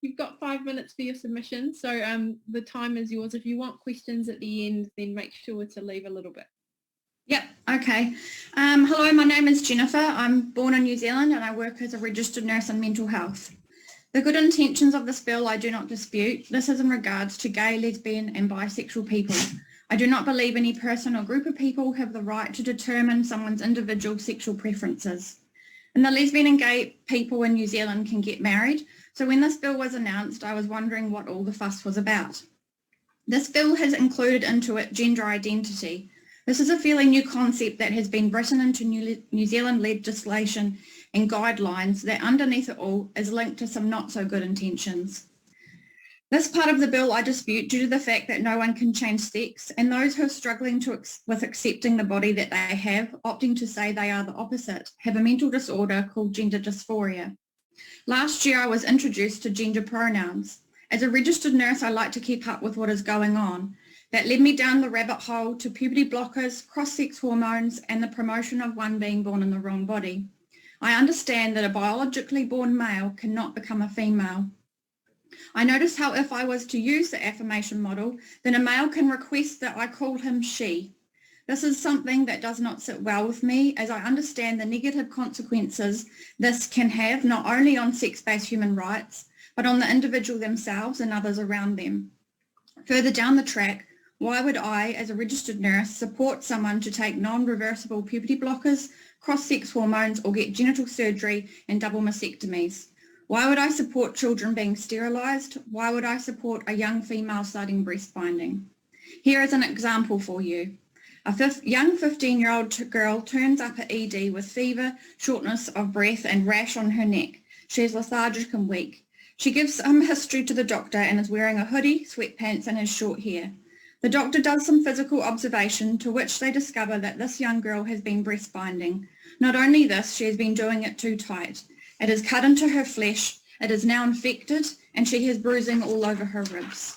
you've got 5 minutes for your submission, so the time is yours. If you want questions at the end, then make sure to leave a little bit. Yep, okay. Hello, my name is Jennifer. I'm born in New Zealand and I work as a registered nurse in mental health. The good intentions of this bill I do not dispute. This is in regards to gay, lesbian and bisexual people. I do not believe any person or group of people have the right to determine someone's individual sexual preferences. And the lesbian and gay people in New Zealand can get married. So when this bill was announced, I was wondering what all the fuss was about. This bill has included into it gender identity. This is a fairly new concept that has been written into New Zealand legislation and guidelines that underneath it all is linked to some not so good intentions. This part of the bill I dispute due to the fact that no one can change sex, and those who are struggling with accepting the body that they have, opting to say they are the opposite, have a mental disorder called gender dysphoria. Last year I was introduced to gender pronouns. As a registered nurse, I like to keep up with what is going on. That led me down the rabbit hole to puberty blockers, cross-sex hormones, and the promotion of one being born in the wrong body. I understand that a biologically born male cannot become a female. I noticed how if I was to use the affirmation model, then a male can request that I call him she. This is something that does not sit well with me, as I understand the negative consequences this can have not only on sex-based human rights, but on the individual themselves and others around them. Further down the track, why would I, as a registered nurse, support someone to take non-reversible puberty blockers, cross-sex hormones, or get genital surgery and double mastectomies? Why would I support children being sterilised? Why would I support a young female starting breast binding? Here is an example for you. A young 15-year-old girl turns up at ED with fever, shortness of breath and rash on her neck. She is lethargic and weak. She gives some history to the doctor and is wearing a hoodie, sweatpants and has short hair. The doctor does some physical observation to which they discover that this young girl has been breast binding. Not only this, she has been doing it too tight. It has cut into her flesh, it is now infected, and she has bruising all over her ribs.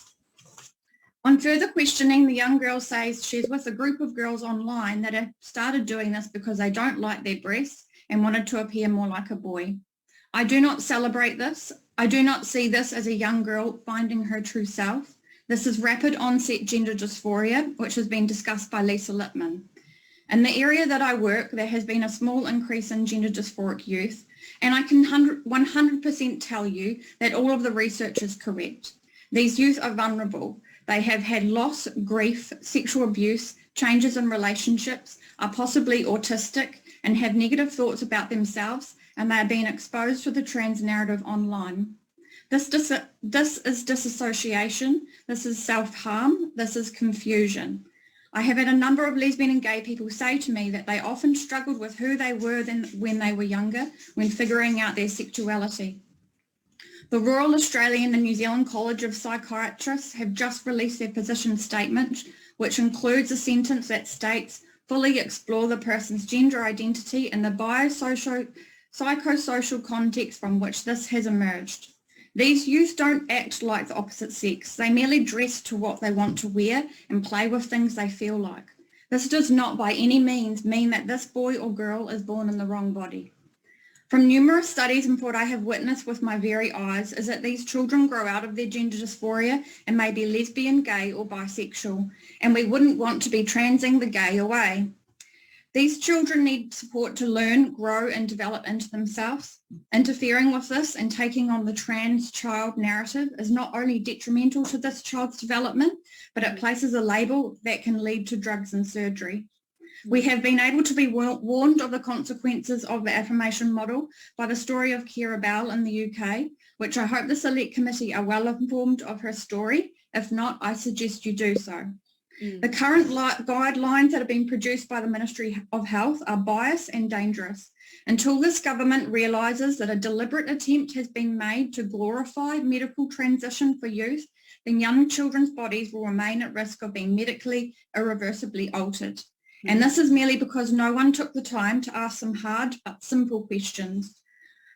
On further questioning, the young girl says she's with a group of girls online that have started doing this because they don't like their breasts and wanted to appear more like a boy. I do not celebrate this. I do not see this as a young girl finding her true self. This is rapid onset gender dysphoria, which has been discussed by Lisa Lippman. In the area that I work, there has been a small increase in gender dysphoric youth, and I can 100% tell you that all of the research is correct. These youth are vulnerable. They have had loss, grief, sexual abuse, changes in relationships, are possibly autistic, and have negative thoughts about themselves, and they are being exposed to the trans narrative online. This is disassociation, this is self-harm, this is confusion. I have had a number of lesbian and gay people say to me that they often struggled with who they were when they were younger, when figuring out their sexuality. The Royal Australian and New Zealand College of Psychiatrists have just released their position statement, which includes a sentence that states, fully explore the person's gender identity and the psychosocial context from which this has emerged. These youth don't act like the opposite sex. They merely dress to what they want to wear and play with things they feel like. This does not by any means mean that this boy or girl is born in the wrong body. From numerous studies and what I have witnessed with my very eyes is that these children grow out of their gender dysphoria and may be lesbian, gay or bisexual, and we wouldn't want to be transing the gay away. These children need support to learn, grow and develop into themselves. Interfering with this and taking on the trans child narrative is not only detrimental to this child's development, but it places a label that can lead to drugs and surgery. We have been able to be warned of the consequences of the affirmation model by the story of Kira Bell in the UK, which I hope the Select Committee are well informed of her story. If not, I suggest you do so. The current guidelines that have been produced by the Ministry of Health are biased and dangerous. Until this government realises that a deliberate attempt has been made to glorify medical transition for youth, then young children's bodies will remain at risk of being medically irreversibly altered. And this is merely because no one took the time to ask some hard but simple questions.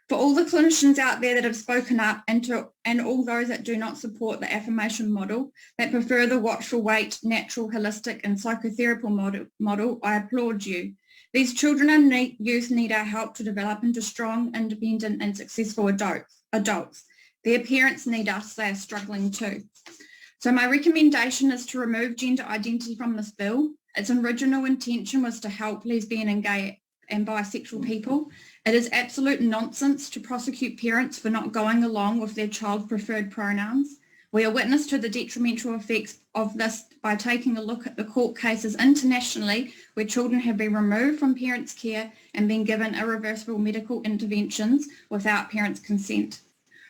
For all the clinicians out there that have spoken up and all those that do not support the affirmation model, that prefer the watchful wait, natural, holistic and psychotherapy model, I applaud you. These children and youth need our help to develop into strong, independent and successful adults. Their parents need us, they are struggling too. So my recommendation is to remove gender identity from this bill. Its original intention was to help lesbian and gay and bisexual people. It is absolute nonsense to prosecute parents for not going along with their child's preferred pronouns. We are witness to the detrimental effects of this by taking a look at the court cases internationally where children have been removed from parents' care and been given irreversible medical interventions without parents' consent.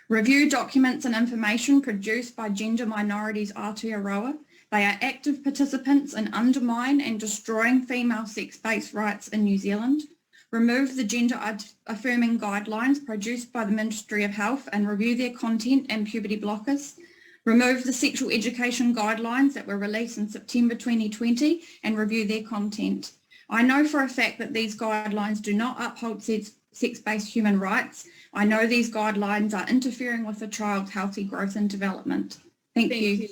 Review documents and information produced by Gender Minorities Aotearoa. They are active participants in undermining and destroying female sex-based rights in New Zealand. Remove the gender affirming guidelines produced by the Ministry of Health and review their content and puberty blockers. Remove the sexual education guidelines that were released in September 2020 and review their content. I know for a fact that these guidelines do not uphold sex-based human rights. I know these guidelines are interfering with a child's healthy growth and development. Thank you.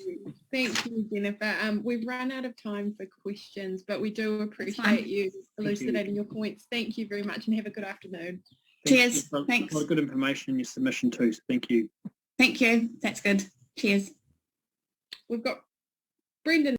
Thank you, Jennifer. We've run out of time for questions, but we do appreciate you elucidating your points. Thank you very much and have a good afternoon. Cheers. Thanks. A lot of good information in your submission too, so thank you. Thank you. That's good. Cheers. We've got Brendan.